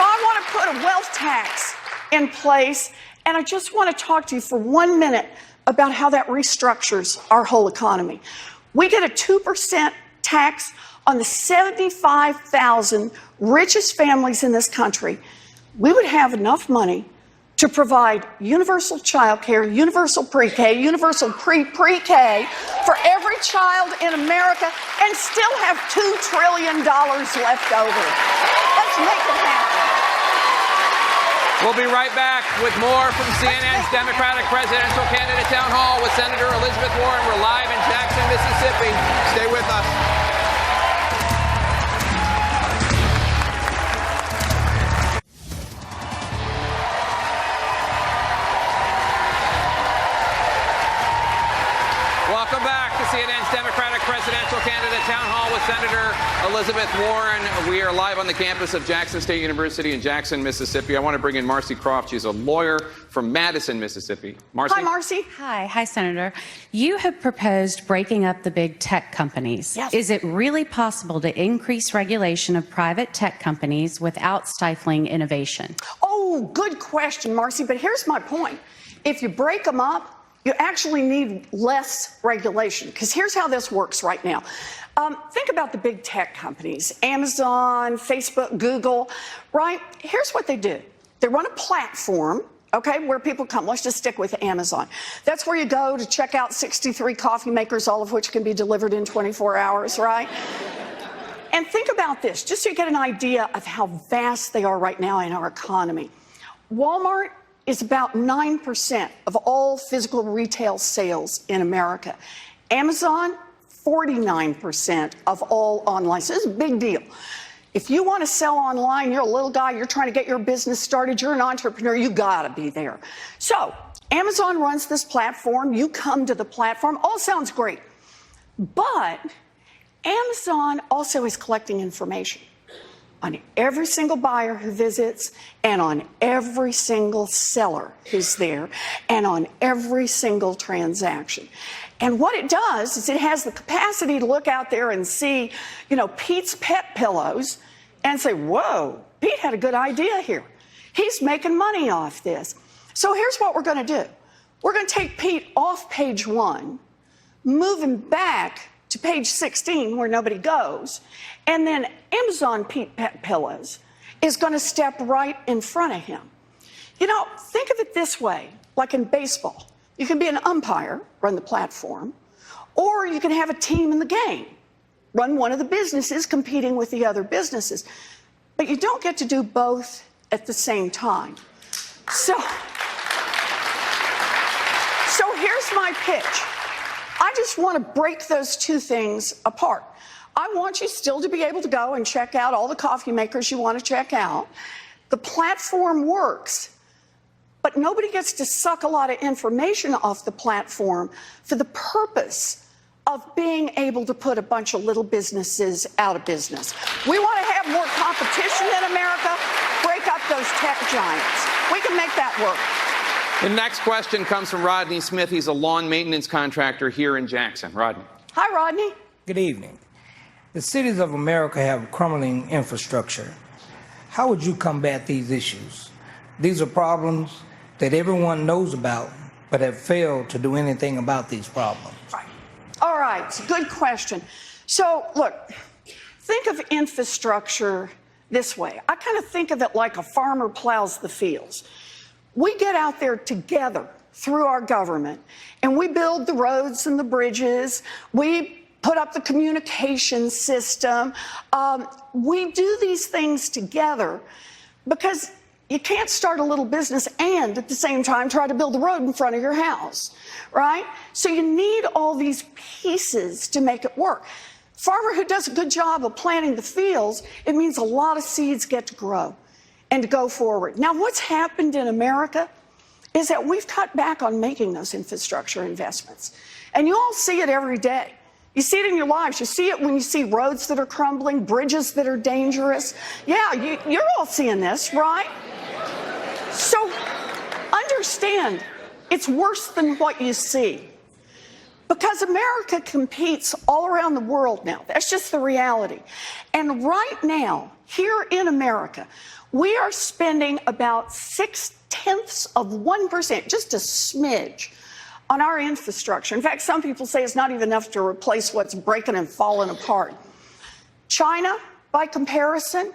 I want to put a wealth tax in place, and I just want to talk to you for 1 minute about how that restructures our whole economy. We get a 2% tax on the 75,000 richest families in this country. We would have enough money to provide universal child care, universal pre-K, universal pre-K for every child in America and still have $2 trillion left over. Let's make it happen. We'll be right back with more from CNN's Democratic presidential candidate town hall with Senator Elizabeth Warren. We're live in Jackson, Mississippi. Stay with us. Welcome back to CNN's Democratic presidential candidate town hall with Senator Elizabeth Warren. We are live on the campus of Jackson State University in Jackson, Mississippi. I want to bring in Marcy Croft. She's a lawyer from Madison, Mississippi. Marcy. Hi, Marcy. Hi, Senator. You have proposed breaking up the big tech companies. Yes. Is it really possible to increase regulation of private tech companies without stifling innovation? Oh, good question, Marcy. But here's my point. If you break them up, you actually need less regulation, because here's how this works right now. Think about the big tech companies, Amazon, Facebook, Google, right? Here's what they do. They run a platform, okay, where people come. Let's just stick with Amazon. That's where you go to check out 63 coffee makers, all of which can be delivered in 24 hours, right? And think about this, just so you get an idea of how vast they are right now in our economy. Walmart is about 9% of all physical retail sales in America. Amazon, 49% of all online. So this is a big deal. If you want to sell online, you're a little guy, you're trying to get your business started, you're an entrepreneur, you got to be there. So Amazon runs this platform. You come to the platform. All sounds great. But Amazon also is collecting information on every single buyer who visits and on every single seller who's there and on every single transaction. And what it does is it has the capacity to look out there and see, Pete's pet pillows and say, whoa, Pete had a good idea here. He's making money off this. So here's what we're going to do. We're going to take Pete off page 1, move him back to page 16 where nobody goes, and then Amazon Pete Pet Pillows is going to step right in front of him. Think of it this way, like in baseball. You can be an umpire, run the platform, or you can have a team in the game, run one of the businesses competing with the other businesses. But you don't get to do both at the same time. So here's my pitch. I just want to break those two things apart. I want you still to be able to go and check out all the coffee makers you want to check out. The platform works, but nobody gets to suck a lot of information off the platform for the purpose of being able to put a bunch of little businesses out of business. We want to have more competition in America, break up those tech giants. We can make that work. The next question comes from Rodney Smith. He's a lawn maintenance contractor here in Jackson. Rodney. Hi, Rodney. Good evening. The cities of America have crumbling infrastructure. How would you combat these issues? These are problems that everyone knows about, but have failed to do anything about these problems. All right, good question. So, look, think of infrastructure this way. I kind of think of it like a farmer plows the fields. We get out there together through our government, and we build the roads and the bridges. We put up the communication system. We do these things together because you can't start a little business and at the same time try to build a road in front of your house, right? So you need all these pieces to make it work. Farmer who does a good job of planting the fields, it means a lot of seeds get to grow and to go forward. Now, what's happened in America is that we've cut back on making those infrastructure investments. And you all see it every day. You see it in your lives. You see it when you see roads that are crumbling, bridges that are dangerous. Yeah, you're all seeing this, right? So understand, it's worse than what you see. Because America competes all around the world now. That's just the reality. And right now, here in America, we are spending about 0.6%, just a smidge, on our infrastructure. In fact, some people say it's not even enough to replace what's breaking and falling apart. China, by comparison,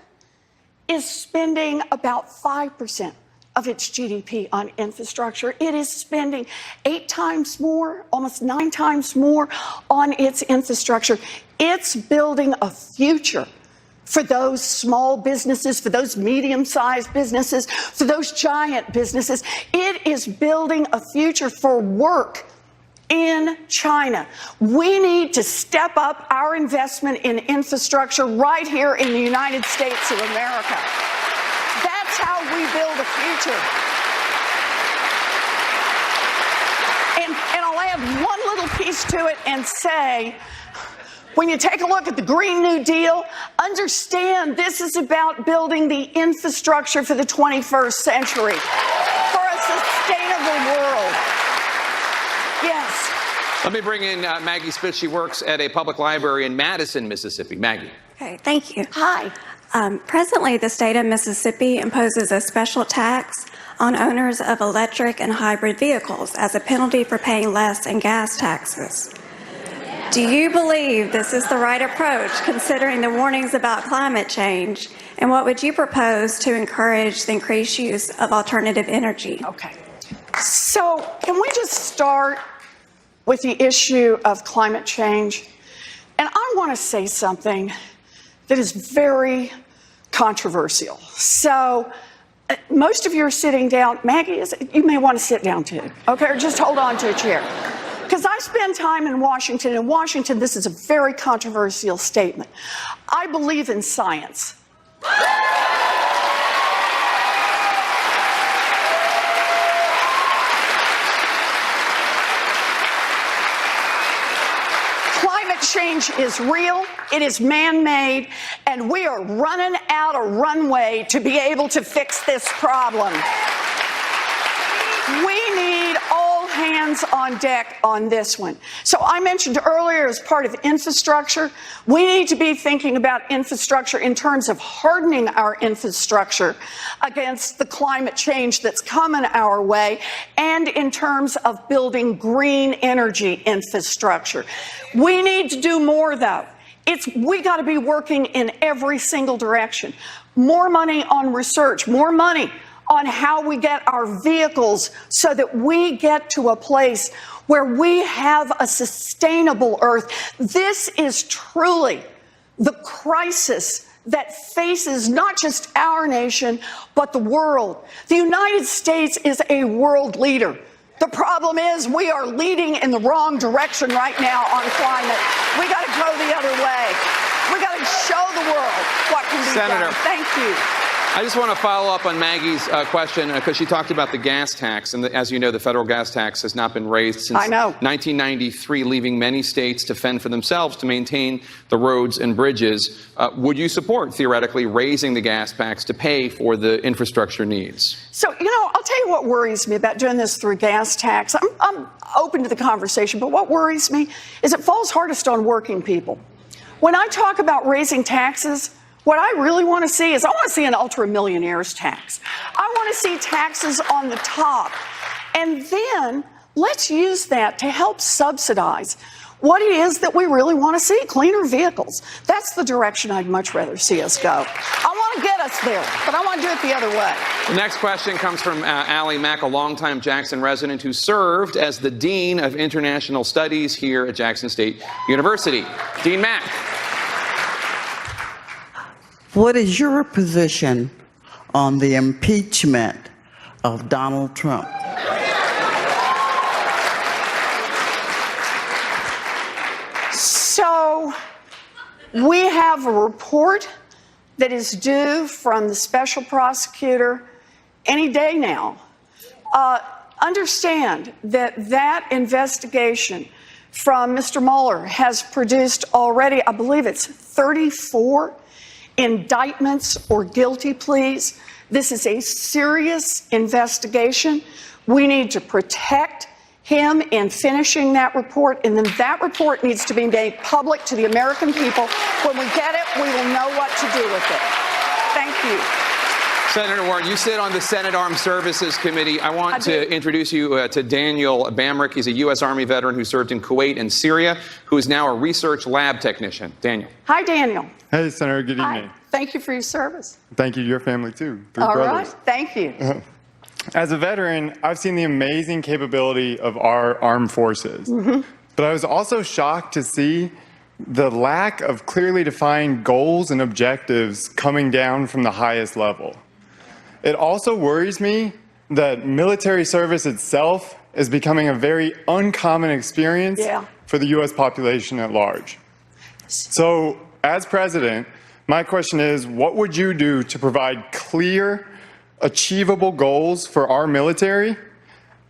is spending about 5% of its GDP on infrastructure. It is spending 8 times more, almost 9 times more on its infrastructure. It's building a future for those small businesses, for those medium-sized businesses, for those giant businesses. It is building a future for work in China. We need to step up our investment in infrastructure right here in the United States of America. That's how we build a future. And I'll add one little piece to it and say, when you take a look at the Green New Deal, understand this is about building the infrastructure for the 21st century, for a sustainable world. Yes. Let me bring in Maggie Spitz. She works at a public library in Madison, Mississippi. Maggie. Okay, thank you. Hi. Presently, the state of Mississippi imposes a special tax on owners of electric and hybrid vehicles as a penalty for paying less in gas taxes. Do you believe this is the right approach, considering the warnings about climate change? And what would you propose to encourage the increased use of alternative energy? Okay. So can we just start with the issue of climate change? And I want to say something that is very controversial. So most of you are sitting down. Maggie, you may want to sit down too, okay? Or just hold on to a chair. Because I spend time in Washington. In Washington, this is a very controversial statement. I believe in science. Climate change is real, it is man-made, and we are running out of runway to be able to fix this problem. We need all hands on deck on this one. So I mentioned earlier, as part of infrastructure, we need to be thinking about infrastructure in terms of hardening our infrastructure against the climate change that's coming our way, and in terms of building green energy infrastructure. We need to do more, though. We got to be working in every single direction. More money on research, more money on how we get our vehicles so that we get to a place where we have a sustainable Earth. This is truly the crisis that faces not just our nation, but the world. The United States is a world leader. The problem is we are leading in the wrong direction right now on climate. We got to go the other way. We got to show the world what can be done. Thank you. I just want to follow up on Maggie's question because she talked about the gas tax. And as you know, the federal gas tax has not been raised since 1993, leaving many states to fend for themselves to maintain the roads and bridges. Would you support, theoretically, raising the gas tax to pay for the infrastructure needs? So, I'll tell you what worries me about doing this through gas tax. I'm open to the conversation, but what worries me is it falls hardest on working people. When I talk about raising taxes, what I really want to see is I want to see an ultra-millionaires tax. I want to see taxes on the top. And then let's use that to help subsidize what it is that we really want to see, cleaner vehicles. That's the direction I'd much rather see us go. I want to get us there, but I want to do it the other way. The next question comes from Allie Mack, a longtime Jackson resident who served as the Dean of International Studies here at Jackson State University. Dean Mack. What is your position on the impeachment of Donald Trump? So we have a report that is due from the special prosecutor any day now. Understand that investigation from Mr. Mueller has produced already, I believe it's 34 indictments or guilty pleas. This is a serious investigation. We need to protect him in finishing that report, and then that report needs to be made public to the American people. When we get it, we will know what to do with it. Thank you. Senator Warren, you sit on the Senate Armed Services Committee. I want to introduce you to Daniel Bamrick. He's a U.S. Army veteran who served in Kuwait and Syria, who is now a research lab technician. Daniel. Hi, Daniel. Hey, Senator, good evening. Hi. Thank you for your service. Thank you to your family, too. All brothers. right. Thank you. As a veteran, I've seen the amazing capability of our armed forces. But I was also shocked to see the lack of clearly defined goals and objectives coming down from the highest level. It also worries me that military service itself is becoming a very uncommon experience for the U.S. population at large. So, as president, my question is, what would you do to provide clear, achievable goals for our military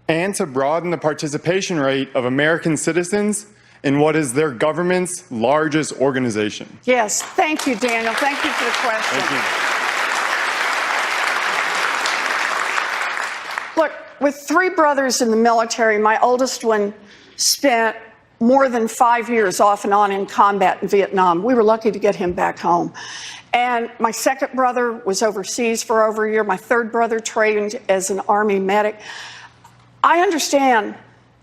and to broaden the participation rate of American citizens in what is their government's largest organization? Yes, thank you, Daniel. Thank you for the question. Thank you. Look, with 3 brothers in the military, my oldest one spent more than 5 years off and on in combat in Vietnam. We were lucky to get him back home. And my second brother was overseas for over a year. My third brother trained as an Army medic. I understand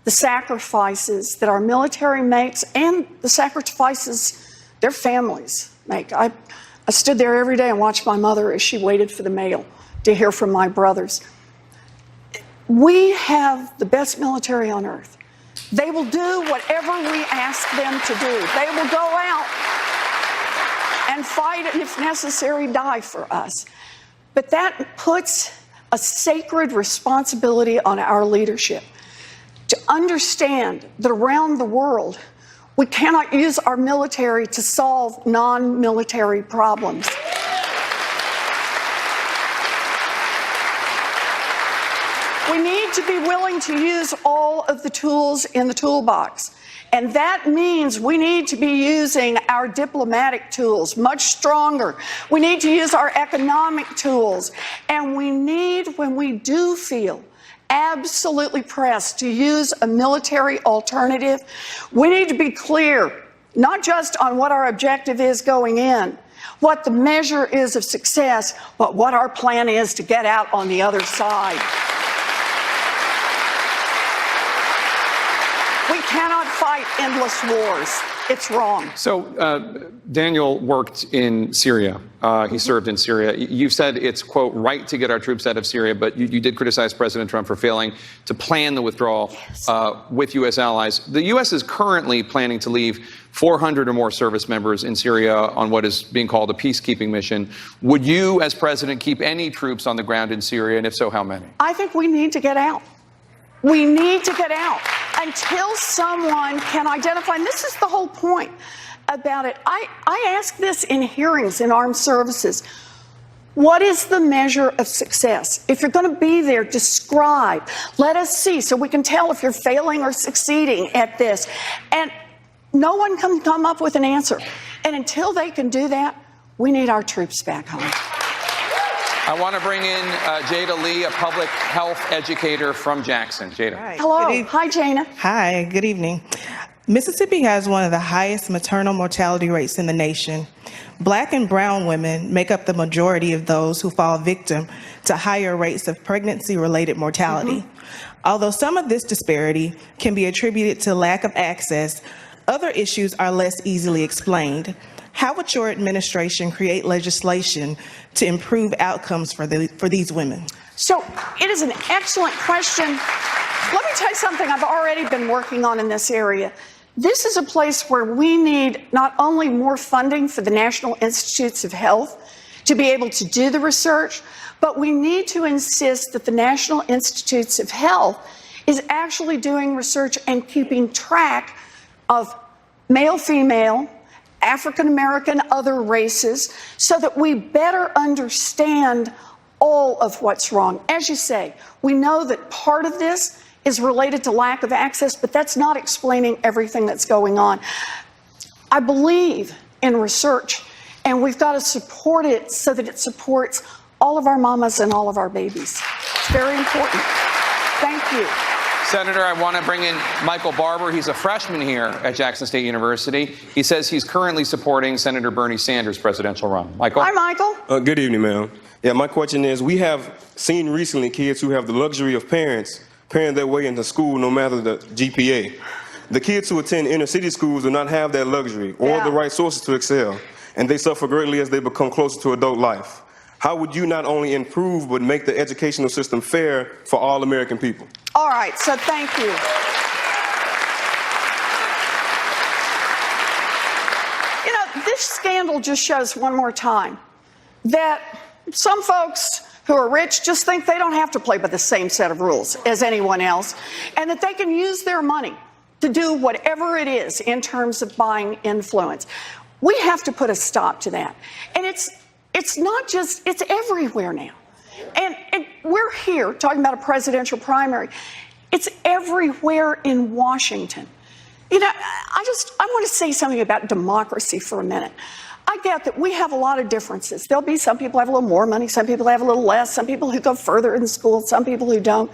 the sacrifices that our military makes and the sacrifices their families make. I stood there every day and watched my mother as she waited for the mail to hear from my brothers. We have the best military on earth. They will do whatever we ask them to do. They will go out and fight, and if necessary, die for us. But that puts a sacred responsibility on our leadership to understand that around the world, we cannot use our military to solve non-military problems. We need to be willing to use all of the tools in the toolbox. And that means we need to be using our diplomatic tools much stronger. We need to use our economic tools. And we need, when we do feel absolutely pressed to use a military alternative, we need to be clear, not just on what our objective is going in, what the measure is of success, but what our plan is to get out on the other side. We cannot fight endless wars. It's wrong. So Daniel worked in Syria. He served in Syria. You've said it's, quote, right to get our troops out of Syria, but you did criticize President Trump for failing to plan the withdrawal with U.S. allies. The U.S. is currently planning to leave 400 or more service members in Syria on what is being called a peacekeeping mission. Would you, as president, keep any troops on the ground in Syria, and if so, how many? I think we need to get out. We need to get out until someone can identify, and this is the whole point about it. I ask this in hearings in armed services. What is the measure of success? If you're going to be there, describe. Let us see so we can tell if you're failing or succeeding at this. And no one can come up with an answer. And until they can do that, we need our troops back home. I want to bring in Jada Lee, a public health educator from Jackson. Jada. Hi. Hello. Hi, Jana. Hi, good evening. Mississippi has one of the highest maternal mortality rates in the nation. Black and brown women make up the majority of those who fall victim to higher rates of pregnancy-related mortality. Although some of this disparity can be attributed to lack of access Other issues are less easily explained. How would your administration create legislation to improve outcomes for these women? So it is an excellent question. Let me tell you something I've already been working on in this area. This is a place where we need not only more funding for the National Institutes of Health to be able to do the research, but we need to insist that the National Institutes of Health is actually doing research and keeping track of male, female, African American, other races, so that we better understand all of what's wrong. As you say, we know that part of this is related to lack of access, but that's not explaining everything that's going on. I believe in research, and we've got to support it so that it supports all of our mamas and all of our babies. It's very important. Thank you. Senator, I want to bring in Michael Barber. He's a freshman here at Jackson State University. He says he's currently supporting Senator Bernie Sanders' presidential run. Michael? Hi, Michael. Good evening, ma'am. Yeah, my question is, we have seen recently kids who have the luxury of parents paying their way into school no matter the GPA. The kids who attend inner city schools do not have that luxury or the right sources to excel, and they suffer greatly as they become closer to adult life. How would you not only improve but make the educational system fair for all American people? All right, so thank you. You know, this scandal just shows one more time that some folks who are rich just think they don't have to play by the same set of rules as anyone else, and that they can use their money to do whatever it is in terms of buying influence. We have to put a stop to that. And it's not just, it's everywhere now. And we're here talking about a presidential primary. It's everywhere in Washington. You know, I want to say something about democracy for a minute. I get that we have a lot of differences. There'll be some people who have a little more money, some people have a little less, some people who go further in school, some people who don't.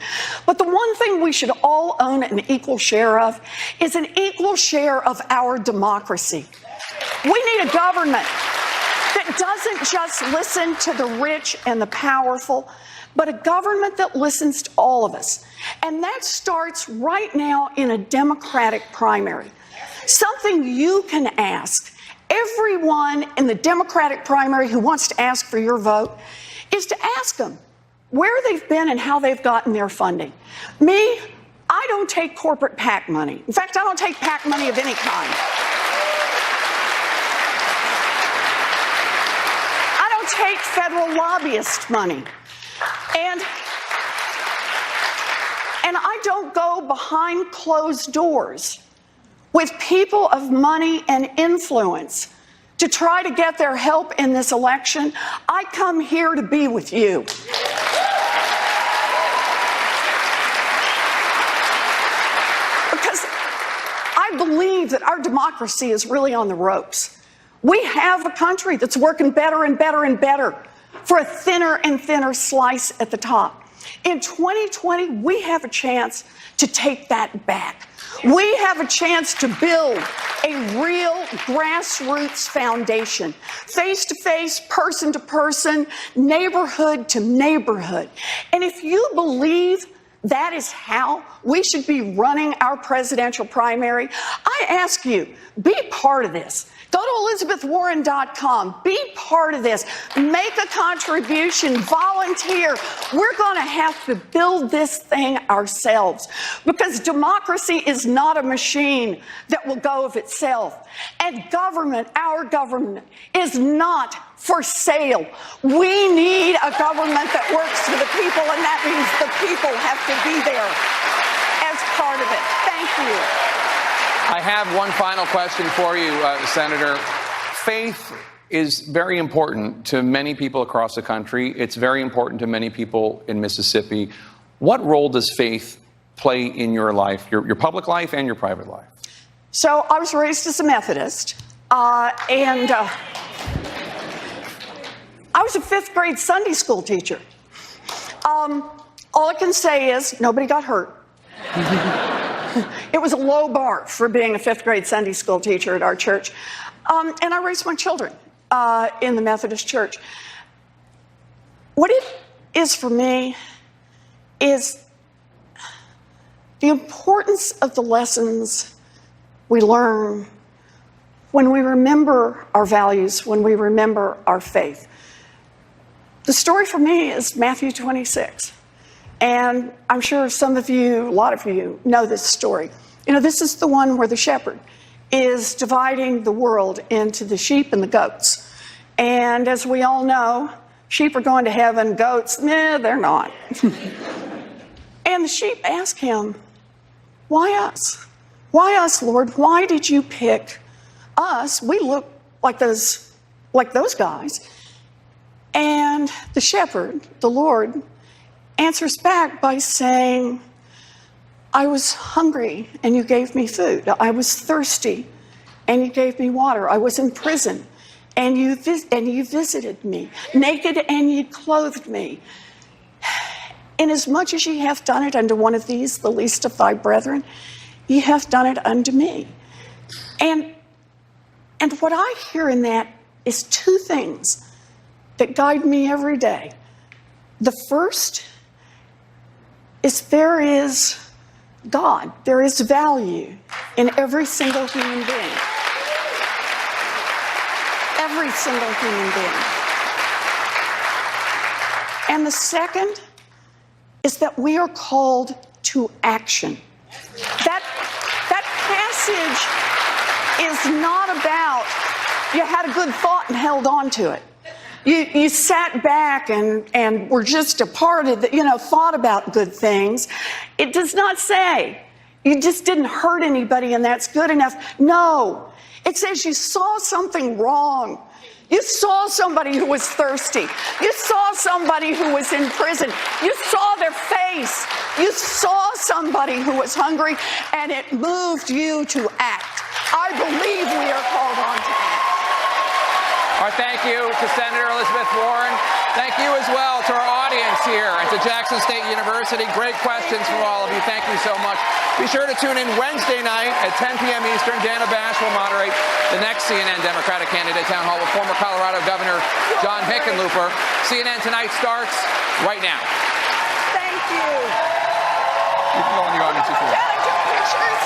But the one thing we should all own an equal share of is an equal share of our democracy. We need a government that doesn't just listen to the rich and the powerful, but a government that listens to all of us. And that starts right now in a Democratic primary. Something you can ask everyone in the Democratic primary who wants to ask for your vote is to ask them where they've been and how they've gotten their funding. Me, I don't take corporate PAC money. In fact, I don't take PAC money of any kind. Take federal lobbyist money. And I don't go behind closed doors with people of money and influence to try to get their help in this election. I come here to be with you. Because I believe that our democracy is really on the ropes. We have a country that's working better and better and better for a thinner and thinner slice at the top. In 2020, we have a chance to take that back. We have a chance to build a real grassroots foundation, face-to-face, person-to-person, neighborhood to neighborhood. And if you believe that is how we should be running our presidential primary, I ask you, be part of this. Go to ElizabethWarren.com. Be part of this. Make a contribution. Volunteer. We're going to have to build this thing ourselves because democracy is not a machine that will go of itself. And government, our government, is not for sale. We need a government that works for the people, and that means the people have to be there as part of it. Thank you. I have one final question for you, Senator. Faith is very important to many people across the country. It's very important to many people in Mississippi. What role does faith play in your life, your public life and your private life? So I was raised as a Methodist, and I was a fifth grade Sunday school teacher. All I can say is nobody got hurt. It was a low bar for being a fifth grade Sunday school teacher at our church. And I raised my children in the Methodist church. What it is for me is the importance of the lessons we learn when we remember our values, when we remember our faith. The story for me is Matthew 26. And I'm sure some of you, a lot of you, know this story. You know, this is the one where the shepherd is dividing the world into the sheep and the goats. And as we all know, sheep are going to heaven, goats, nah, they're not. And the sheep ask him, why us? Why us, Lord? Why did you pick us? We look like those guys. And the shepherd, the Lord, answers back by saying, I was hungry and you gave me food. I was thirsty and you gave me water. I was in prison and you visited me. Naked and you clothed me. Inasmuch as ye have done it unto one of these, the least of thy brethren, ye have done it unto me. And what I hear in that is two things that guide me every day. The first is there is God. There is value in every single human being. Every single human being. And the second is that we are called to action. That passage is not about you had a good thought and held on to it. You sat back and were just a part of the, thought about good things. It does not say you just didn't hurt anybody and that's good enough. No, it says you saw something wrong. You saw somebody who was thirsty. You saw somebody who was in prison. You saw their face. You saw somebody who was hungry, and it moved you to act. I believe we are called on to act. Our thank you to Senator Elizabeth Warren. Thank you as well to our audience here and to Jackson State University. Great questions from all of you. Thank you so much. Be sure to tune in Wednesday night at 10 p.m. Eastern. Dana Bash will moderate the next CNN Democratic candidate town hall with former Colorado Governor John Hickenlooper. CNN Tonight starts right now. Thank you. You can go in the audience if you want. Yeah, pictures.